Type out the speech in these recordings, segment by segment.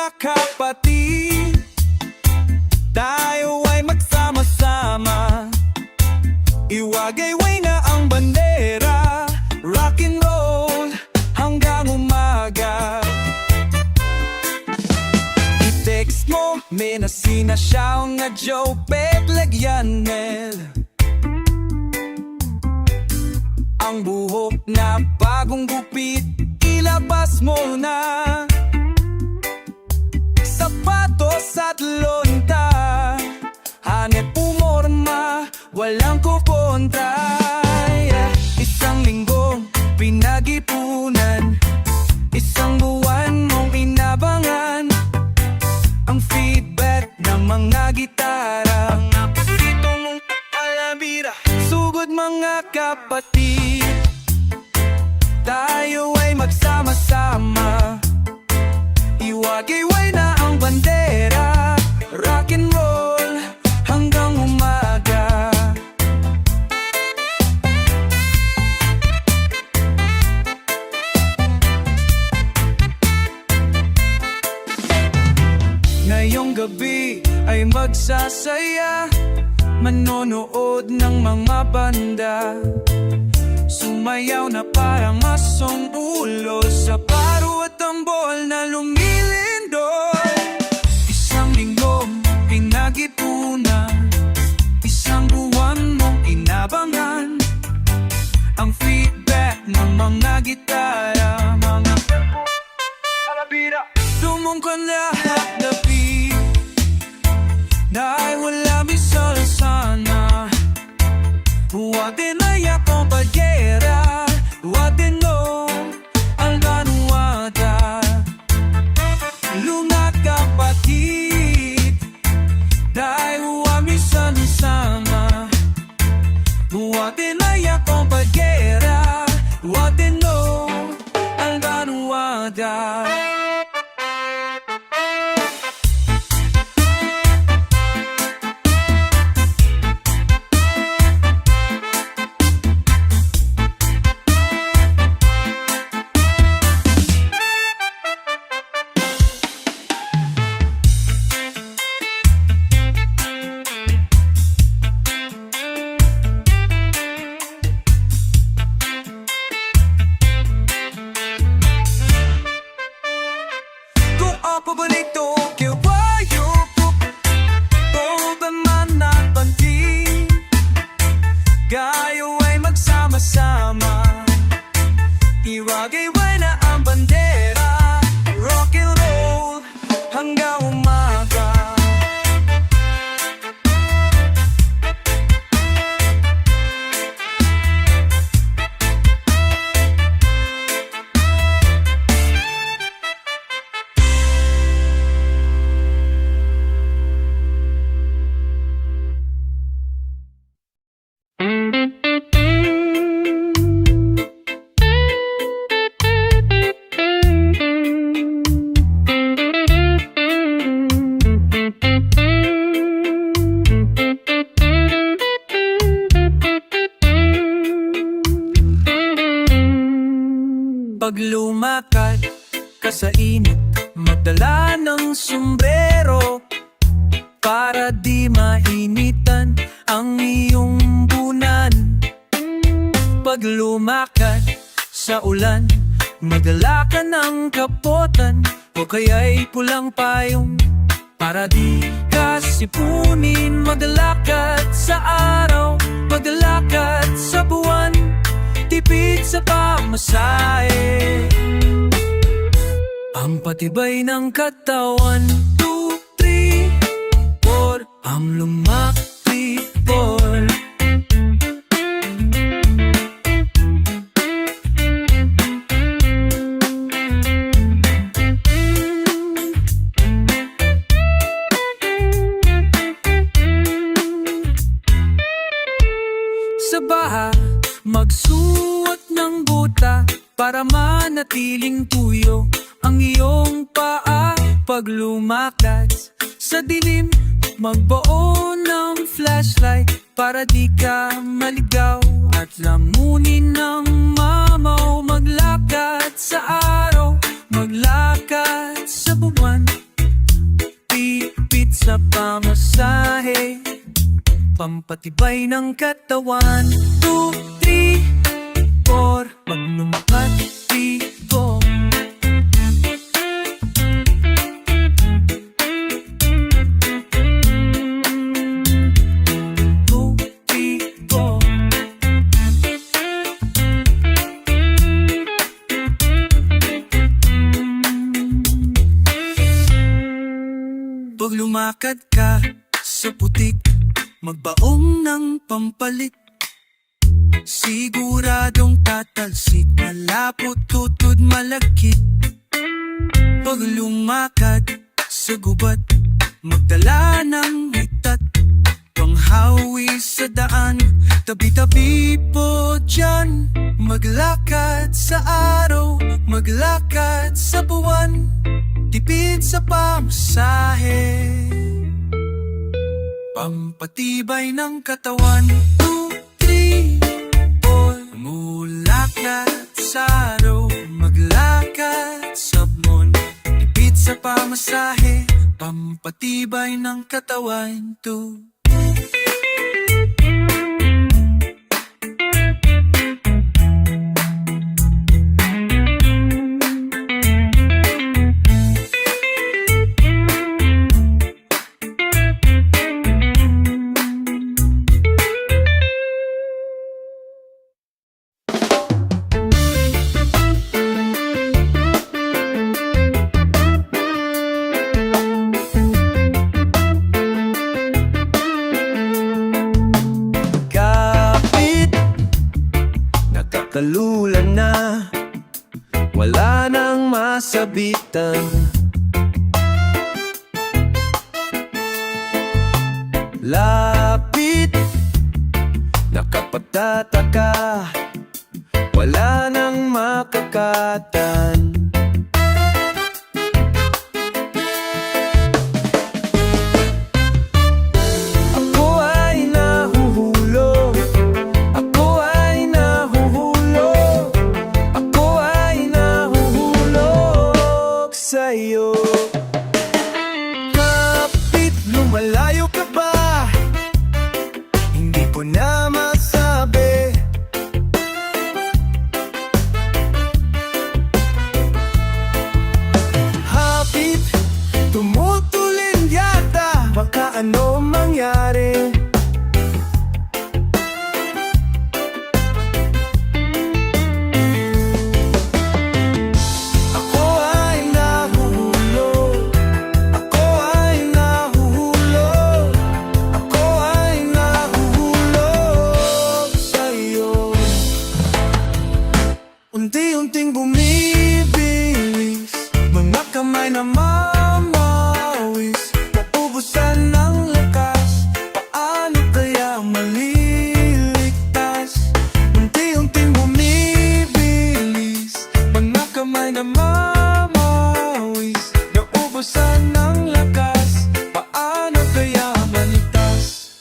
mga kapatid, tayo ay magsama-sama. Iwagayway na ang bandera, rock and roll hanggang umaga. I-text mo, may nasinasyaw nga Joe Pet Lagyanel. Ang buhok na bagong gupit, ilabas mo na. Sapatos at lonta, hanep pumorma, walang kukontra. Isang linggong pinag-ipunan, isang buwan mong inabangan. Ang feedback ng mga gitara, mga pasito mong alabira. Sugod mga kapatid, tayo ay magsama-sama. Iwagayway na ang bandera, rock and roll hanggang umaga. Ngayong gabi ay magsasaya, manonood ng mga banda. Sumayaw na parang asong ulo sa paro at tambol na lumilindol. Isang linggong pinag-ipunan, isang buwan mong inabangan. Ang feedback ng mga gitara, mga alabira. Tumungkol lahat na beat, dahil wala misal sana. Huwag din ay akong pagyera, huwag din no ang ganuwada. Lungat kapatid, dahil huwag minsan sama. Huwag din ay akong pagyera, huwag din no ang ganuwada. Paborito kiwayo Tobaman at pantin, gayo ay magsama-sama. Iwagayway na ang bandera, rock and roll hanggang umaga. Pag lumakad ka sa init, magdala ng sombrero para di mainitan ang iyong bunan. Pag lumakad sa ulan, magdala ka ng kapotan o kaya'y pulang payong para di ka sipunin. Magdalakad sa araw, magdalakad sa buwan, tipid sa pamasahe, ang patibay ng katawan. 2, 3, 4, ang lumaktipor. Sa baha, magsuot ng buta para manatiling tuyo ang iyong paa. Pag lumakad sa dilim, magbuo ng flashlight para di ka maligaw at lamunin ng mamaw. Maglakad sa araw, maglakad sa buwan, pampatibay ng katawan. 2, 3, 4, pag lumakad, 3, 4. Pag lumakad ka sa putik, magbaong ng pampalit. Siguradong tatalsik, malapot, tutod, malakit. Pag lumakad sa gubat, magdala ng hitat. Panghawi sa daan, tabi-tabi po dyan. Maglakad sa araw, maglakad sa buwan. Tipid sa pamasahe, pampatibay ng katawan. 2, 3, 4, mulakad sa araw, maglakad sa buwan. Tipid sa pamasahe, pampatibay ng katawan. 2. Talulan na, wala nang masabitan. Lapit, nakapatataka, wala nang makakatan. Kapit, lumalayo ka ba? Hindi ko na masabi. Hapit, tumutulin yata, baka ano mangyari. Unti-unting bumibilis, mga kamay na mamawis, maubusan ng lakas, paano kaya maliligtas? Unti-unting bumibilis, mga kamay na mamawis, naubusan ng lakas, paano kaya maligtas?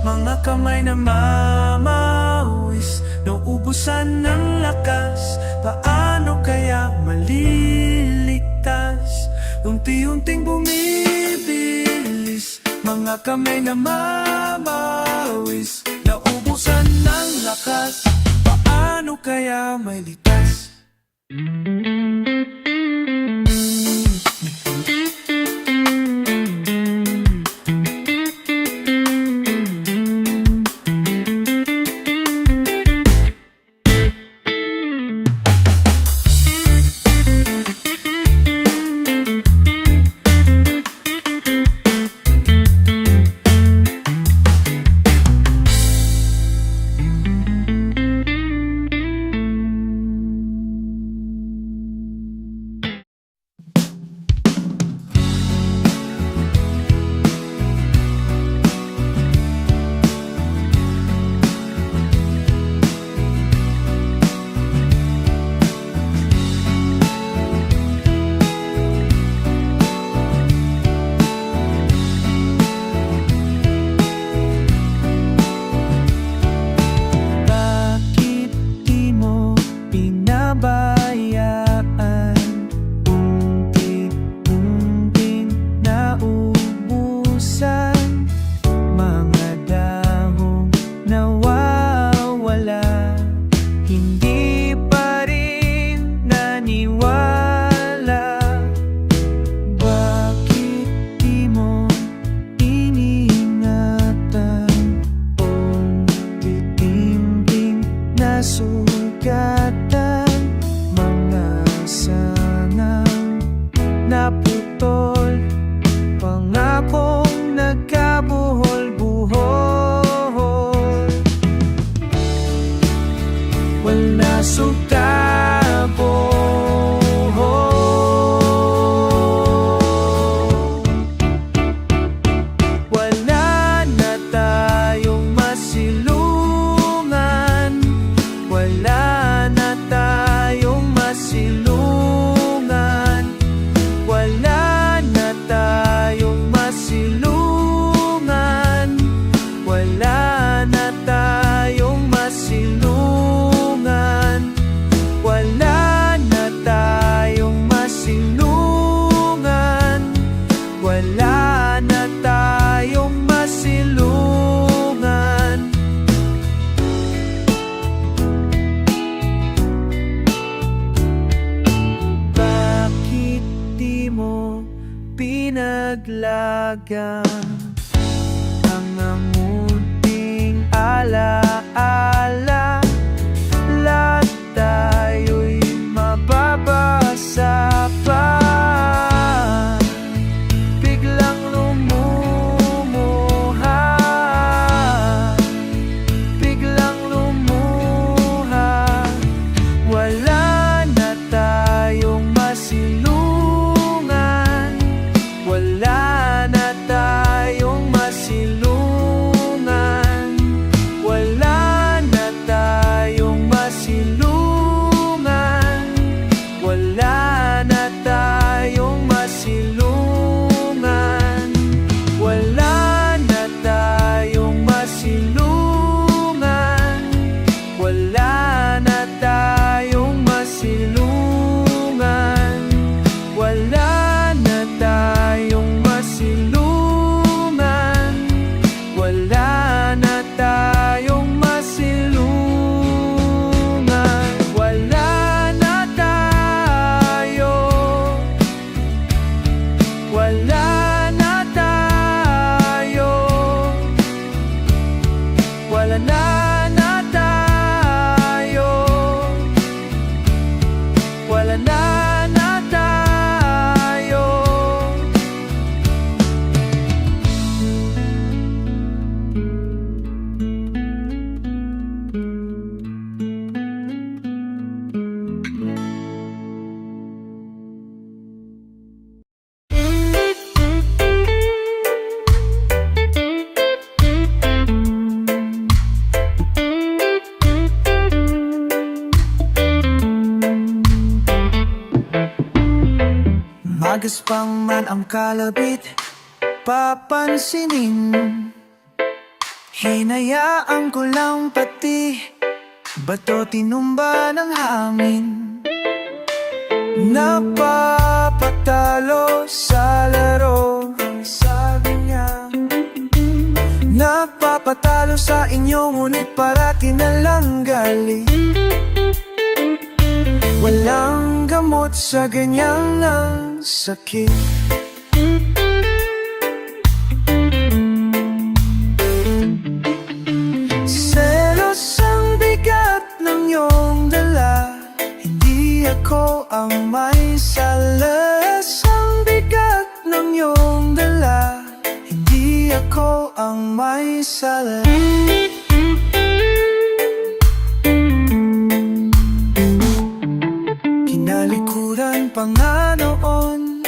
Mga kamay na mamawis, nauubusan ng lakas, paano kaya maliligtas? Unti-unting bumibilis, mga kamay na mamawis, nauubusan ng lakas, paano kaya maliligtas? mo pinaglagang ang amuting alaala. Lahat tayo'y mababasa pa. Biglang lumuha, biglang lumuha. Wala na tayong masilungan, wala na tayong masilungan, wala na tayong masilungan, wala na tayong masilungan, wala na tayong masilungan, wala na tayong masilungan, wala na tayong masilungan, wala na tayong masilungan, wala na tayo, wala na tayo, wala na tayo, wala na tayo. Magaspang man ang kalabit, papansinin. Hinayaan ko lang pati bato tinumba ng hangin. Napapatalo sa laro, ang sabi niya. Napapatalo sa inyo, ngunit parati na lang galing. Walang gamot sa ganyang ang sakit. Selos ang bigat ng iyong dala, hindi ako ang may sala. Ang bigat ng iyong dala, hindi ako ang may sala. Kinalikuran pa nga noon,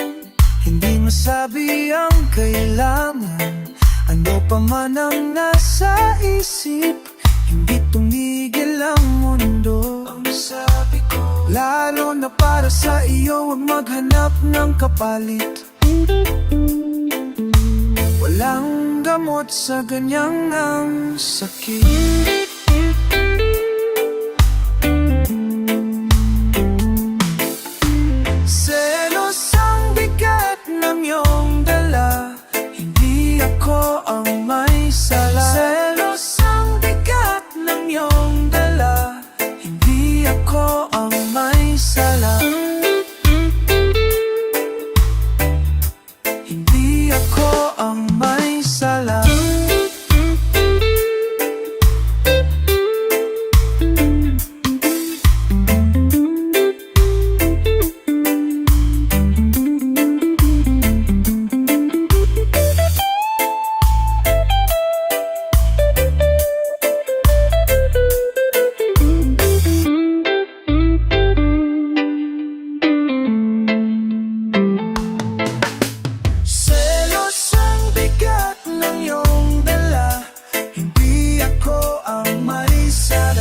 hindi masabi ang kailangan. Ano pa man ang nasa isip, hindi tumigil ang mundo. Ang sabi ko, lalo na para sa iyo, huwag maghanap ng kapalit. Walang gamot sa ganyang ang sakit. Selos ang bigat ng iyong dala, hindi ako ang may sala. Selos ang bigat ng iyong dala, hindi ako ang may sala. Hindi ako ang may sala.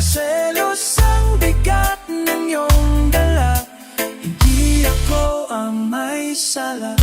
Selos ang bigat ng iyong dala, hindi ako ang may sala.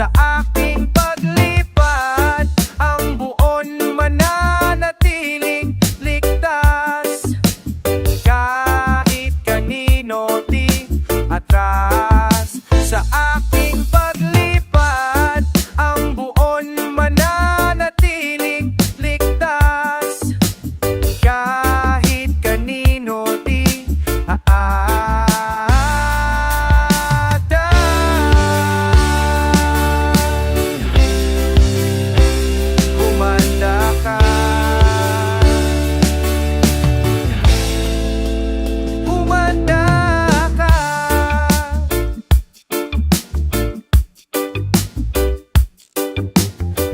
Sa aking paglipad, ang buon mananatiling ligtas. Kahit kanino di atras. Sa aking paglipad, ang buon mananatiling ligtas. Kahit kanino di atras.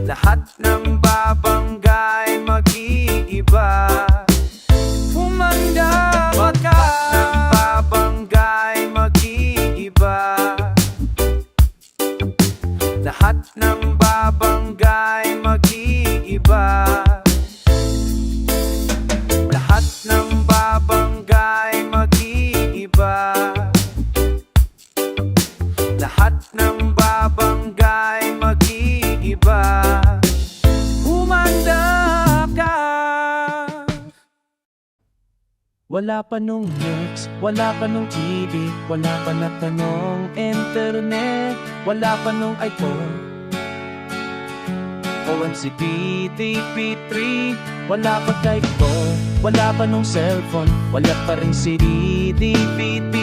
Lahat ng babanggay mag-iiba. Humanda ka. Lahat ng babanggay mag-iiba. Lahat ng babanggay mag-iiba. Lahat ng babanggay mag-iiba. Lahat ng babanggay mag-iiba. Wala pa nung news, wala pa nung TV, wala pa na tanong internet, wala pa nung iPhone OMCP, TP3, wala pa type ko, wala pa nung cellphone, wala pa rin CD, DVD,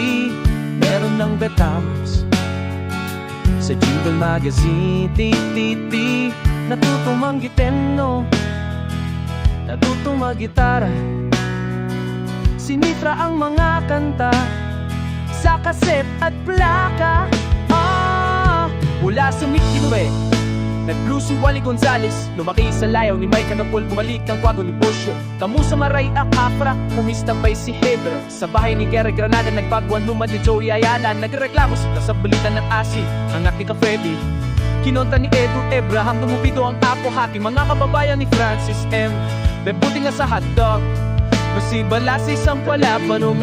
meron ng Betams sa Jingle Magazine, TTT, natutong manggitin, no? Natutong magitara. Sinitra ang mga kanta sa kaset at plaka. Mula sa Mickey nag-blues si Wally Gonzales, lumaki sa layaw ni Mike Anapol, bumalik ang kwago ni Bosyo. Kamusa Maray Akafra, umistambay si Hebra. Sa bahay ni Gary Granada, nagpagwan lumad ni Joey Ayala. Nagreklamo sila sa balitan ng asi, ang aking ka-Freddy. Kinonta ni Edu Abraham, tumupido ang Apo Haki. Mga kababayan ni Francis M, bebuti nga sa hotdog. Masibala sa isang wala pa nung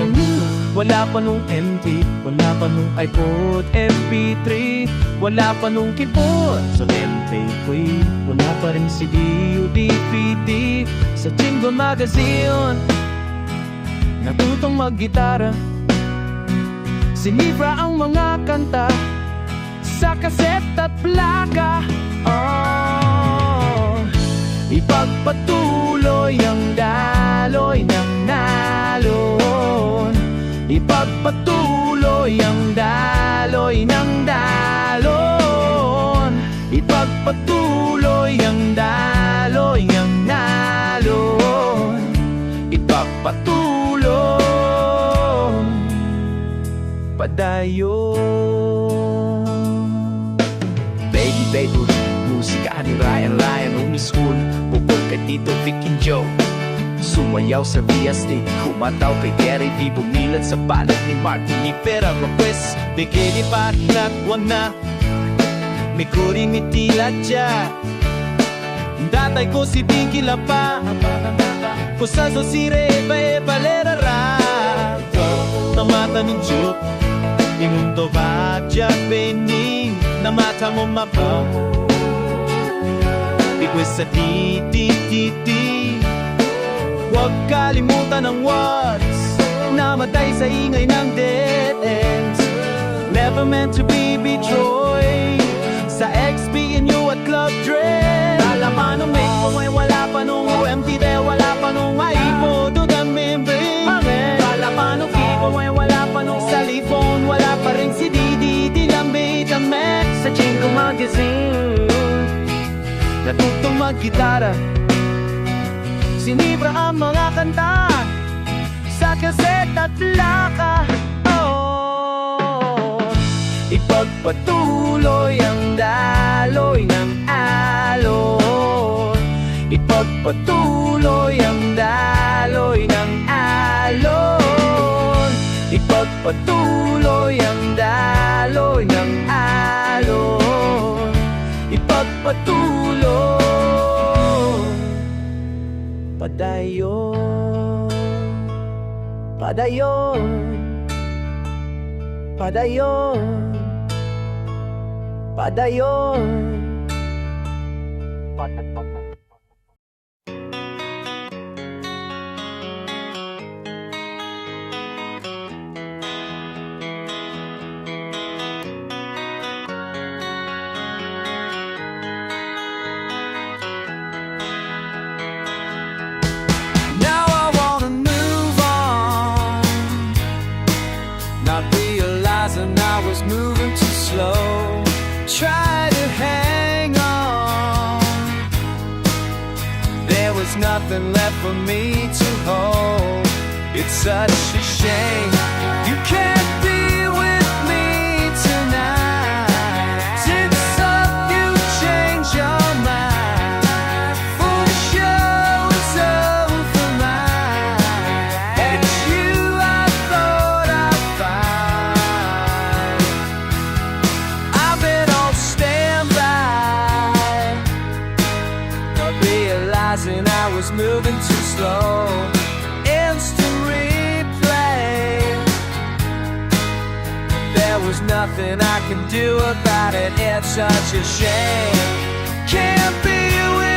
wala pa nung MP, wala pa nung iPod, MP3, wala pa nung keyboard. Sa MP3, wala pa rin CD o DVD. Sa Jingle Magazine, natutong mag-gitara. Sinibra ang mga kanta sa kaset at plaka. Ipagpatuloy ang daloy ng nalon. Ipagpatuloy ang daloy ng dalon. Ipagpatuloy ang daloy ng nalon. Ipagpatuloy padayon. Baby, baby, musika ni Ryan School, bubog kay Tito Vic and Joe. Sumayaw sa VSD, kumataw kay Gary V. Bumilad sa balat ni Martin Ipera Lopez. Bikini patlat wana Mikuri mitila dya. Datay ko si Pinky Lapa, kusa so sire e balera ra. Namata ni Joke, imundo ba dya bening. Namata mo mapa Bigwe sa TTTT. Huwag kalimutan ang words, namatay sa ingay ng dead ends. Never meant to be betrayed. Sa XB&U at Club Dread. Wala pa nung make mo ay wala pa nung OMT de, wala pa nung iPod to the membrane. Wala pa nung Kiko ay wala pa nung cellphone, wala pa rin si DDD Lambe Tamek. Sa Jingle Magazine, natutong mag-gitara. Sinibra ang mga kanta sa kaset at plaka. Ipagpatuloy ang daloy ng alon. Ipagpatuloy ang daloy ng alon. Ipagpatuloy ang daloy ng alon. Ipagpatuloy padayon. Padayon. Padayon. padayon. Now I wanna move on, not realizing I was moving too slow. Try to hang on, there was nothing left for me to hold. It's such a shame you can't be with me tonight. Since up you changed your mind, for sure it's over mine. And you I thought I'd find. I've been on standby, not realizing I was moving too slow. Instant replay, there was nothing I can do about it. It's such a shame, can't be with